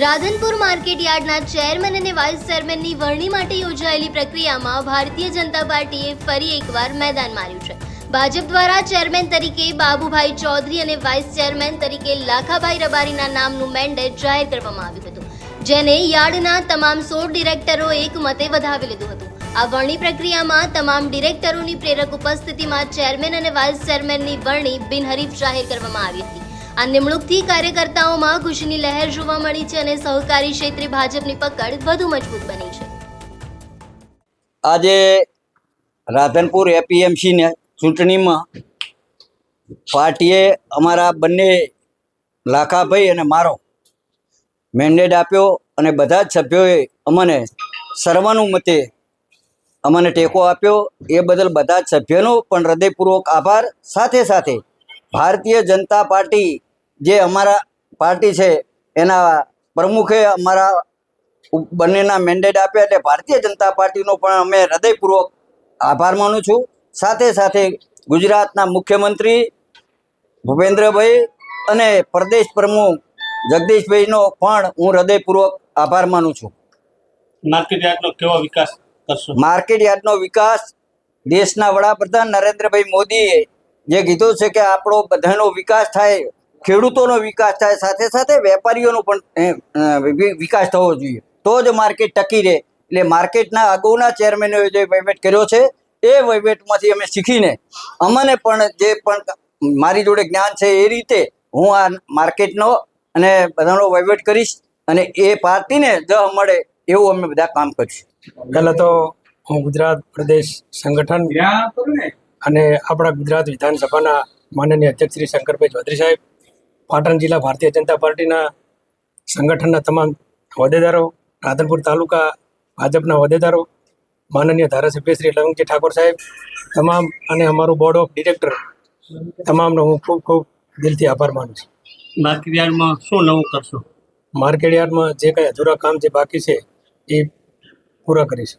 Radhanpur market યાર્ડના chairman અને vice ચેરમેનની વરણી માટે યોજાયેલી પ્રક્રિયામાં ભારતીય જનતા પાર્ટીએ ફરી એકવાર મેદાન માર્યું છે। ભાજપ દ્વારા ચેરમેન તરીકે બાબુભાઈ ચૌધરી અને વાઇસ ચેરમેન તરીકે લાખાભાઈ રબારીના નામનું મેન્ડેટ જાહેર કરવામાં આવ્યું હતું, જેને યાર્ડના તમામ 16 ડિરેક્ટરો એકમતે વધાવી લીધું હતું। આ વરણી પ્રક્રિયામાં તમામ ડિરેક્ટરોની પ્રેરક ઉપસ્થિતિમાં ચેરમેન અને વાઇસ ચેરમેનની વરણી બિનહરીફ જાહેર કરવામાં આવી હતી। આ નિમણૂકથી કાર્યકર્તાઓમાં ખુશીની લહેર જોવા મળી છે અને સહકારી ક્ષેત્રે ભાજપની પકડ વધુ મજબૂત બની છે। આજે રાધનપુર એપીએમસી ને ચૂંટણીમાં પાર્ટીએ અમારા બંને લાખાભાઈ અને મારો મેન્ડેટ આપ્યો અને બધા જ સભ્યોએ અમને સર્વાનુમતે અમને ટેકો આપ્યો। એ બદલ બધા જ સભ્યોનો પણ હૃદયપૂર્વક આભાર। સાથે સાથે ભારતીય જનતા પાર્ટી જે અમારા પાર્ટી છે એના પ્રમુખે અમારા બંનેના મેન્ડેટ આપ્યા, એટલે ભારતીય જનતા પાર્ટીનો પણ અમે હૃદયપૂર્વક આભાર માનું છું। સાથે સાથે ગુજરાતના મુખ્યમંત્રી ભૂપેન્દ્રભાઈ અને પ્રદેશ પ્રમુખ જગદીશભાઈનો પણ હું હૃદયપૂર્વક આભાર માનું છું। માર્કેટ યાર્ડનો કેવો વિકાસ કરશો? માર્કેટ યાર્ડનો વિકાસ દેશના વડાપ્રધાન નરેન્દ્રભાઈ મોદીએ જે કીધું છે કે આપણો બધાનો વિકાસ થાય, ખેડૂતોનો વિકાસ થાય, સાથે સાથે વેપારીઓનો પણ વિકાસ થવો જોઈએ, તો જ માર્કેટ ટકી રહે। એટલે માર્કેટના અગાઉના ચેરમેનોએ જે વહીવટ કર્યો છે એ વહીવટમાંથી અમે શીખીને અમને પણ જે પણ મારી જોડે જ્ઞાન છે એ રીતે હું આ માર્કેટનો અને બધાનો વહીવટ કરીશ અને એ પાર્ટીને જ મળે એવું અમે બધા કામ કરીશું। પહેલાં તો હું ગુજરાત પ્રદેશ સંગઠન અને આપણા ગુજરાત વિધાનસભાના માનનીય અધ્યક્ષ શ્રી શંકરભાઈ ચૌધરી સાહેબ, પાટણ જિલ્લા ભારતીય જનતા પાર્ટીના સંગઠનના તમામ હોદ્દેદારો, રાધનપુર તાલુકા ભાજપના હોદ્દેદારો, માનનીય ધારાસભ્ય શ્રી લવંગજી ઠાકોર સાહેબ, તમામ અને અમારું બોર્ડ ઓફ ડિરેક્ટર તમામનો હું ખૂબ ખૂબ દિલથી આભાર માનું છું। માર્કેટ યાર્ડમાં શું નવું કરશો? માર્કેટ યાર્ડમાં જે કંઈ અધૂરા કામ જે બાકી છે એ પૂરા કરીશ।